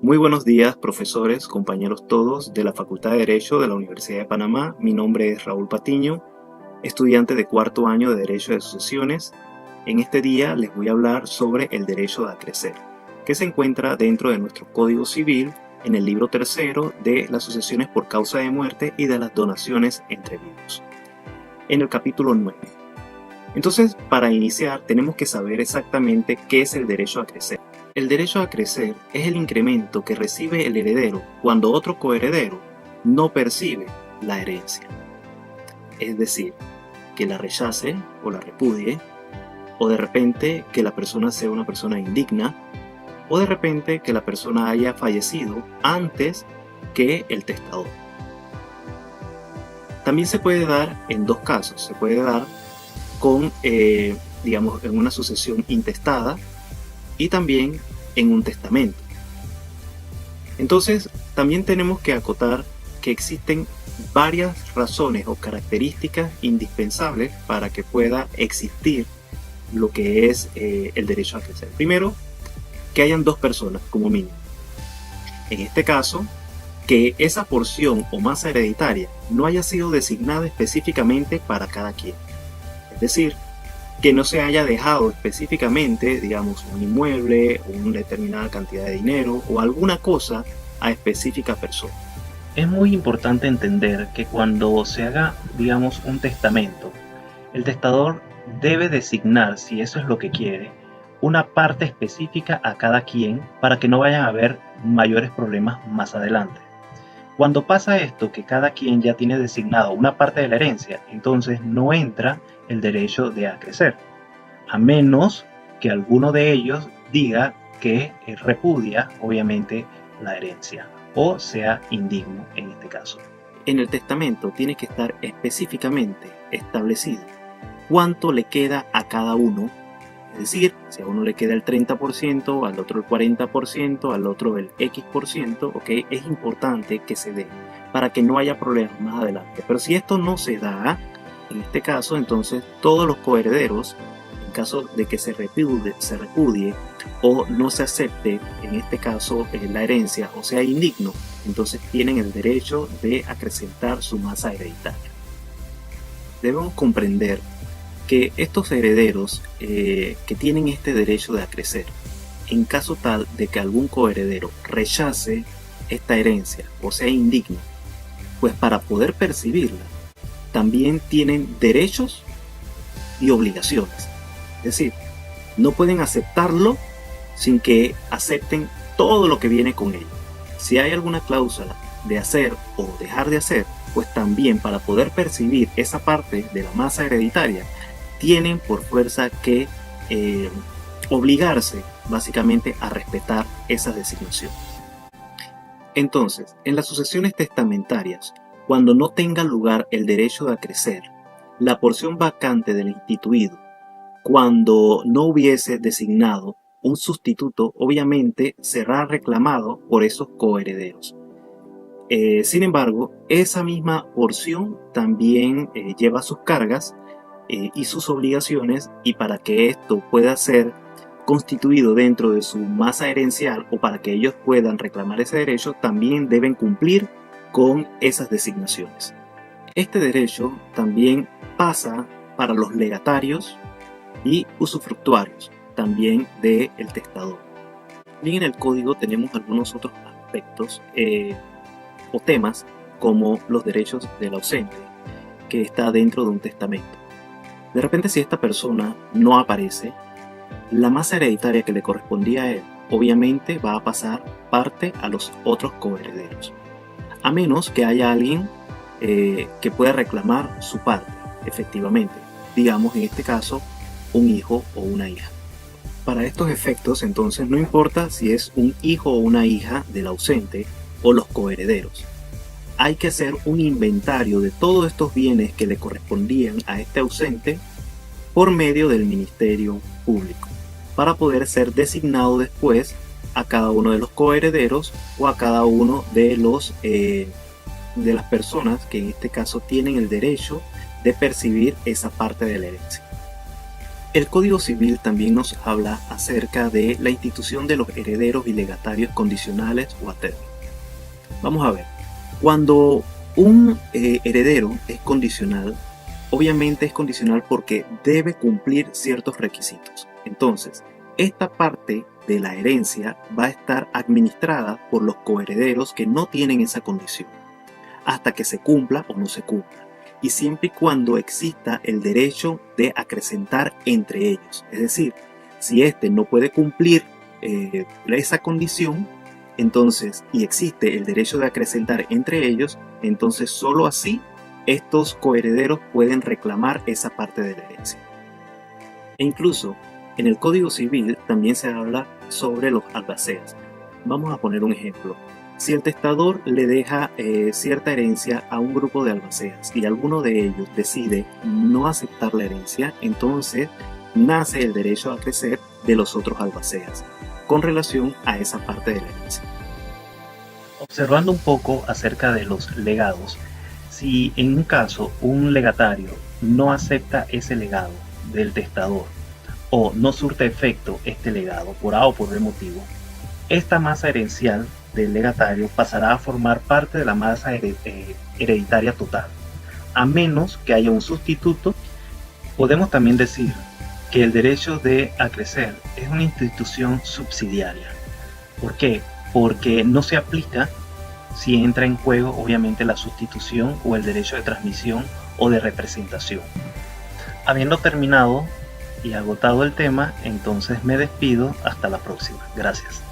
Muy buenos días, profesores, compañeros todos de la Facultad de Derecho de la Universidad de Panamá. Mi nombre es Raúl Patiño, estudiante de cuarto año de Derecho de Sucesiones. En este día les voy a hablar sobre el derecho de acrecer, que se encuentra dentro de nuestro Código Civil en el libro tercero de las sucesiones por causa de muerte y de las donaciones entre vivos, en el capítulo 9. Entonces, para iniciar, tenemos que saber exactamente qué es el derecho a acrecer. El derecho a acrecer es el incremento que recibe el heredero cuando otro coheredero no percibe la herencia. Es decir, que la rechace o la repudie, o de repente que la persona sea una persona indigna, o de repente que la persona haya fallecido antes que el testador. También se puede dar en dos casos. Se puede dar con, en una sucesión intestada y también en un testamento. Entonces, también tenemos que acotar que existen varias razones o características indispensables para que pueda existir lo que es el derecho a acrecer. Primero, que hayan dos personas como mínimo. En este caso, que esa porción o masa hereditaria no haya sido designada específicamente para cada quien. Es decir, que no se haya dejado específicamente, digamos, un inmueble o una determinada cantidad de dinero o alguna cosa a específica persona. Es muy importante entender que cuando se haga, un testamento, el testador debe designar, si eso es lo que quiere, una parte específica a cada quien para que no vayan a haber mayores problemas más adelante. Cuando pasa esto, que cada quien ya tiene designado una parte de la herencia, entonces no entra el derecho de acrecer, a menos que alguno de ellos diga que repudia, obviamente, la herencia o sea indigno en este caso. En el testamento tiene que estar específicamente establecido cuánto le queda a cada uno. Es decir, si a uno le queda el 30%, al otro el 40%, al otro el X%, ¿okay? Es importante que se dé para que no haya problemas más adelante. Pero si esto no se da, en este caso, entonces todos los coherederos, en caso de que se repudie o no se acepte, en este caso, la herencia o sea indigno, entonces tienen el derecho de acrecentar su masa hereditaria. Debemos comprender que estos herederos que tienen este derecho de acrecer, en caso tal de que algún coheredero rechace esta herencia o sea indigno, pues para poder percibirla también tienen derechos y obligaciones. Es decir, no pueden aceptarlo sin que acepten todo lo que viene con ello. Si hay alguna cláusula de hacer o dejar de hacer, pues también para poder percibir esa parte de la masa hereditaria tienen por fuerza que obligarse básicamente a respetar esa designación. Entonces, en las sucesiones testamentarias, cuando no tenga lugar el derecho de acrecer, la porción vacante del instituido, cuando no hubiese designado un sustituto, obviamente será reclamado por esos coherederos. Sin embargo, esa misma porción también lleva sus cargas y sus obligaciones, y para que esto pueda ser constituido dentro de su masa herencial o para que ellos puedan reclamar ese derecho, también deben cumplir con esas designaciones. Este derecho también pasa para los legatarios y usufructuarios, también del testador. Bien, en el código tenemos algunos otros aspectos o temas como los derechos del ausente, que está dentro de un testamento. De repente, si esta persona no aparece, la masa hereditaria que le correspondía a él obviamente va a pasar parte a los otros coherederos, a menos que haya alguien que pueda reclamar su parte, efectivamente, digamos en este caso un hijo o una hija. Para estos efectos, entonces, no importa si es un hijo o una hija del ausente o los coherederos. Hay que hacer un inventario de todos estos bienes que le correspondían a este ausente por medio del Ministerio Público, para poder ser designado después a cada uno de los coherederos o a cada uno de las personas que en este caso tienen el derecho de percibir esa parte de la herencia. El Código Civil también nos habla acerca de la institución de los herederos y legatarios condicionales o a término. Vamos a ver, cuando un heredero es condicional, obviamente es condicional porque debe cumplir ciertos requisitos. Entonces, esta parte de la herencia va a estar administrada por los coherederos que no tienen esa condición, hasta que se cumpla o no se cumpla, y siempre y cuando exista el derecho de acrecentar entre ellos. Es decir, si éste no puede cumplir esa condición, entonces, y existe el derecho de acrecentar entre ellos, entonces solo así estos coherederos pueden reclamar esa parte de la herencia. E incluso en el Código Civil también se habla sobre los albaceas. Vamos a poner un ejemplo. Si el testador le deja cierta herencia a un grupo de albaceas y alguno de ellos decide no aceptar la herencia, entonces nace el derecho a crecer de los otros albaceas con relación a esa parte de la herencia. Observando un poco acerca de los legados, si en un caso un legatario no acepta ese legado del testador o no surte efecto este legado por A o por B motivo, esta masa herencial del legatario pasará a formar parte de la masa hereditaria total, a menos que haya un sustituto. Podemos también decir que el derecho de acrecer es una institución subsidiaria. ¿Por qué? Porque no se aplica si entra en juego obviamente la sustitución o el derecho de transmisión o de representación. Habiendo terminado y agotado el tema, entonces me despido hasta la próxima. Gracias.